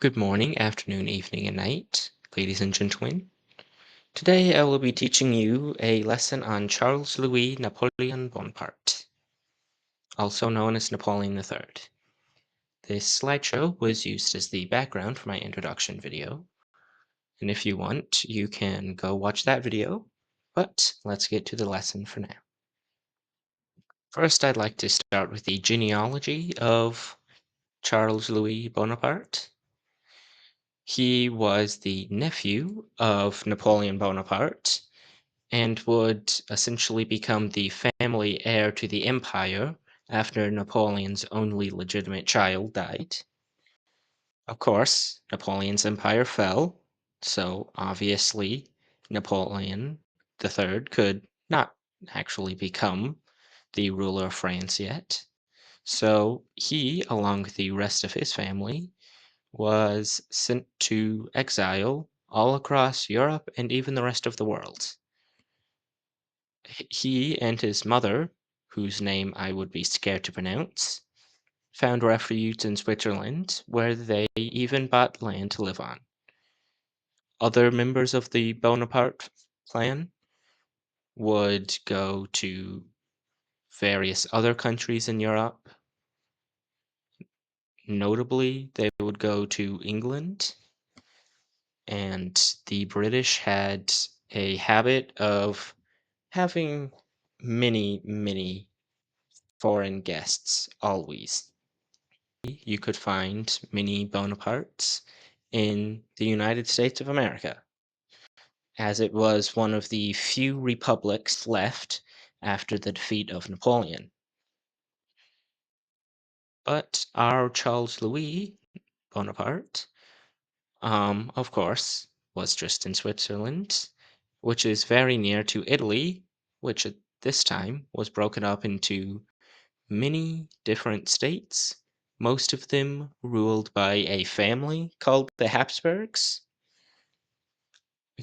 Good morning, afternoon, evening, and night, ladies and gentlemen. Today I will be teaching you a lesson on Charles-Louis Napoleon Bonaparte, also known as Napoleon III. This slideshow was used as the background for my introduction video, and if you want, you can go watch that video, but let's get to the lesson for now. First, I'd like to start with the genealogy of Charles-Louis Bonaparte. He was the nephew of Napoleon Bonaparte and would essentially become the family heir to the empire after Napoleon's only legitimate child died. Of course, Napoleon's empire fell, so obviously Napoleon III could not actually become the ruler of France yet. So he, along with the rest of his family, was sent to exile all across Europe and even the rest of the world. He and his mother, whose name I would be scared to pronounce, found refuge in Switzerland, where they even bought land to live on. Other members of the Bonaparte clan would go to various other countries in Europe. Notably, they would go to England, and the British had a habit of having many foreign guests always. You could find many Bonapartes in the United States of America, as it was one of the few republics left after the defeat of Napoleon. But our Charles Louis Bonaparte, of course, was just in Switzerland, which is very near to Italy, which at this time was broken up into many different states, most of them ruled by a family called the Habsburgs,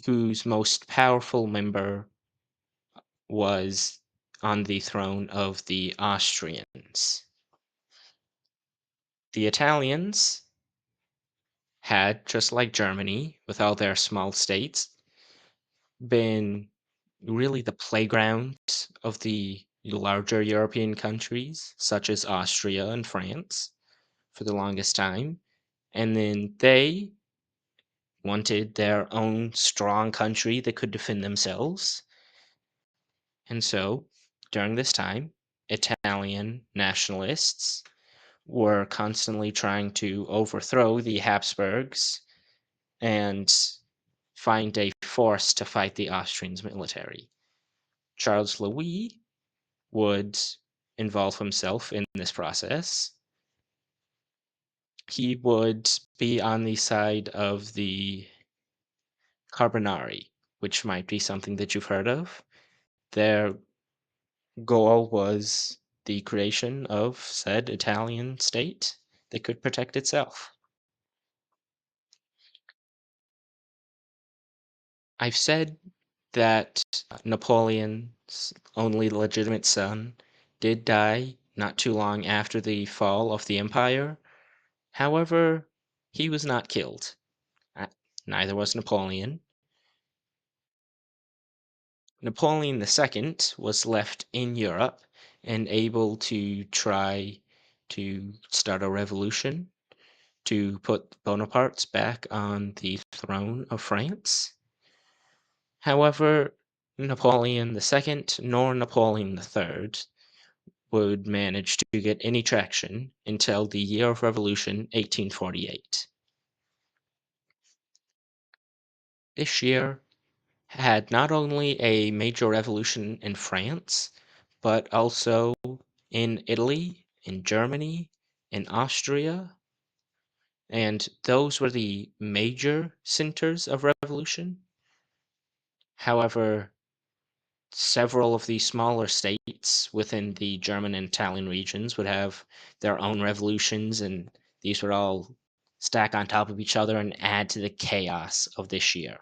whose most powerful member was on the throne of the Austrians. The Italians had, just like Germany, with all their small states, been really the playground of the larger European countries, such as Austria and France, for the longest time. And then they wanted their own strong country that could defend themselves. And so, during this time, Italian nationalists were constantly trying to overthrow the Habsburgs and find a force to fight the Austrians military. Charles Louis would involve himself in this process. He would be on the side of the Carbonari, which might be something that you've heard of. Their goal was the creation of said Italian state that could protect itself. I've said that Napoleon's only legitimate son did die not too long after the fall of the empire. However, he was not killed. Uh, Neither was Napoleon. Napoleon II was left in Europe and able to try to start a revolution to put Bonaparte's back on the throne of France. However, Napoleon II nor Napoleon III would manage to get any traction until the year of revolution 1848. This year had not only a major revolution in France, but also in Italy, in Germany, in Austria, and those were the major centers of revolution. However, several of the smaller states within the German and Italian regions would have their own revolutions, and these would all stack on top of each other and add to the chaos of this year.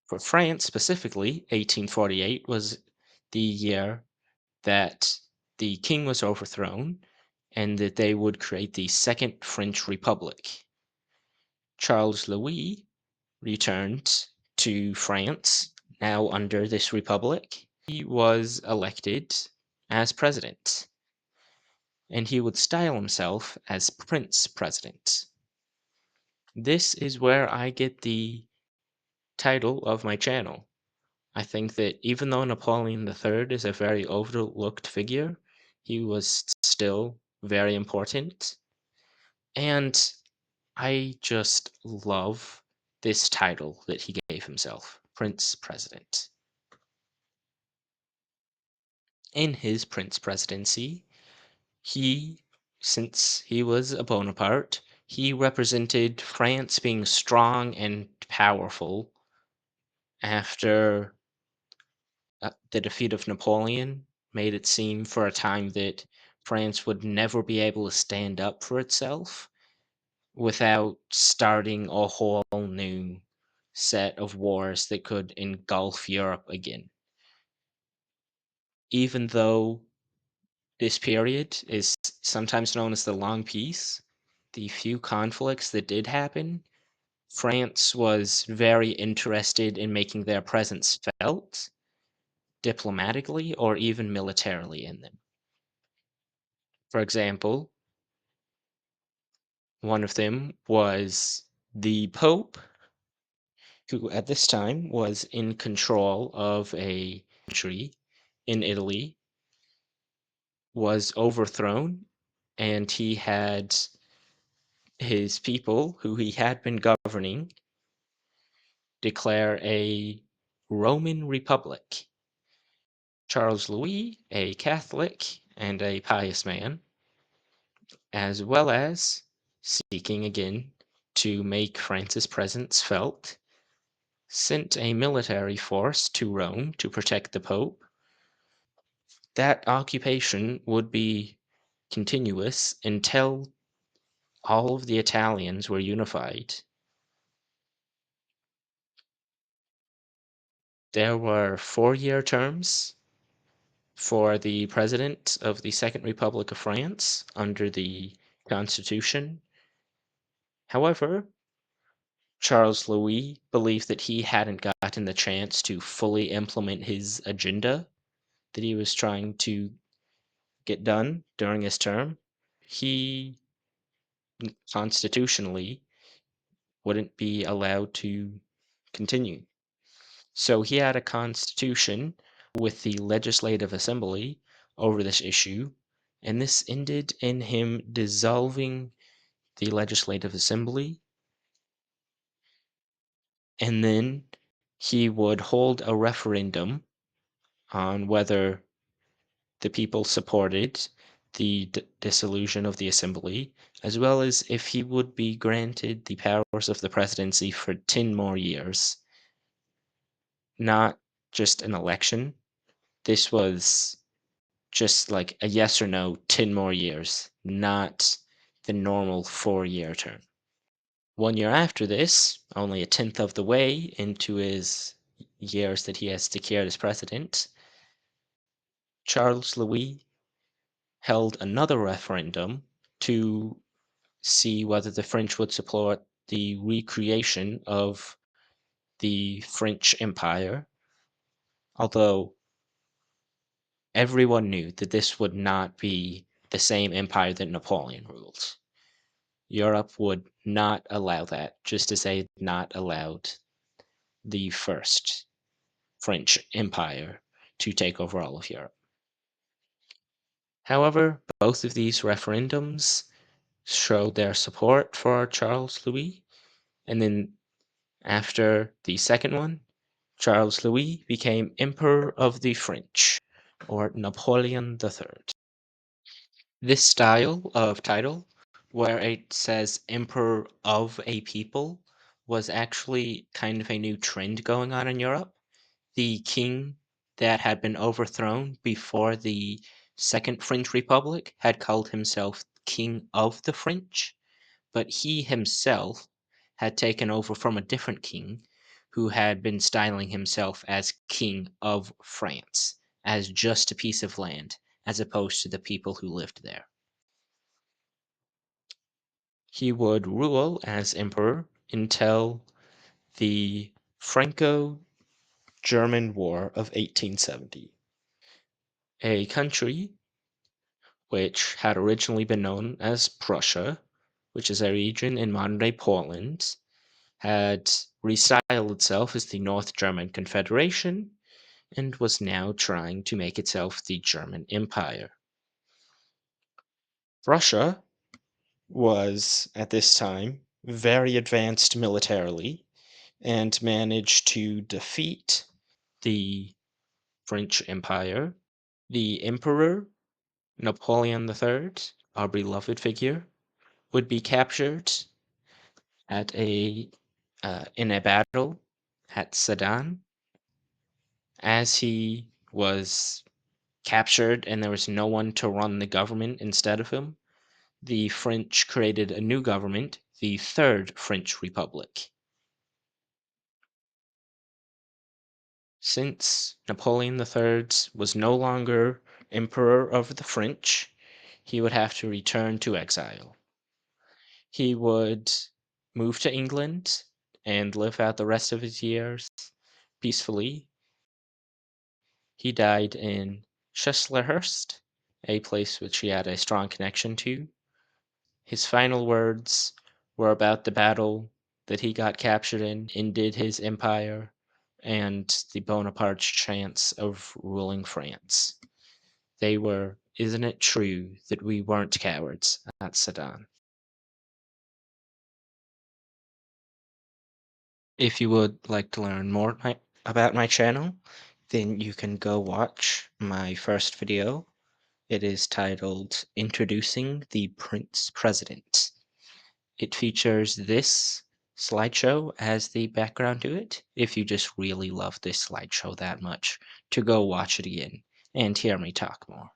For France specifically, 1848 was the year that the king was overthrown and that they would create the Second French Republic. Charles Louis returned to France, now under this republic. He was elected as president, and he would style himself as Prince President. This is where I get the title of my channel. I think that even though Napoleon III is a very overlooked figure, he was still very important. And I just love this title that he gave himself, Prince President. In his Prince Presidency, he, since he was a Bonaparte, he represented France being strong and powerful after the defeat of Napoleon made it seem for a time that France would never be able to stand up for itself without starting a whole new set of wars that could engulf Europe again. Even though this period is sometimes known as the Long Peace, the few conflicts that did happen, France was very interested in making their presence felt diplomatically or even militarily in them. For example, one of them was the Pope, who at this time was in control of a country in Italy, was overthrown, and he had his people, who he had been governing, declare a Roman Republic. Charles Louis, a Catholic and a pious man, as well as seeking again to make France's presence felt, sent a military force to Rome to protect the Pope. That occupation would be continuous until all of the Italians were unified. There were 4-year terms for the president of the Second Republic of France under the Constitution. However, Charles Louis believed that he hadn't gotten the chance to fully implement his agenda that he was trying to get done during his term. He constitutionally wouldn't be allowed to continue. So he had a constitution with the Legislative Assembly over this issue, and this ended in him dissolving the Legislative Assembly, and then he would hold a referendum on whether the people supported the dissolution of the assembly, as well as if he would be granted the powers of the presidency for 10 more years. Not just an election. This was just like a yes or no, 10 more years, not the normal 4-year term. 1 year after this, only a tenth of the way into his years that he has secured as president, Charles Louis held another referendum to see whether the French would support the recreation of the French Empire, although everyone knew that this would not be the same empire that Napoleon ruled. Europe would not allow that, just as they had not allowed the first French Empire to take over all of Europe. However, both of these referendums showed their support for Charles Louis, and then after the second one, Charles Louis became Emperor of the French, or Napoleon III. This style of title, where it says Emperor of a people, was actually kind of a new trend going on in Europe. The king that had been overthrown before the Second French Republic had called himself King of the French, but he himself had taken over from a different king who had been styling himself as King of France, as just a piece of land, as opposed to the people who lived there. He would rule as emperor until the Franco-German War of 1870. A country which had originally been known as Prussia, which is a region in modern-day Poland, had restyled itself as the North German Confederation and was now trying to make itself the German Empire. Russia was, at this time, very advanced militarily and managed to defeat the French Empire. The Emperor Napoleon III, our beloved figure, would be captured at in a battle at Sedan. As he was captured and there was no one to run the government instead of him, the French created a new government, the Third French Republic. Since Napoleon III was no longer emperor of the French, he would have to return to exile. He would move to England and live out the rest of his years peacefully. He died in Chislehurst, a place which he had a strong connection to. His final words were about the battle that he got captured in, ended his empire, and the Bonaparte's chance of ruling France. They were, "Isn't it true that we weren't cowards at Sedan?" If you would like to learn more about my channel, then you can go watch my first video. It is titled Introducing the Prince President. It features this slideshow as the background to it, if you just really love this slideshow that much, to go watch it again and hear me talk more.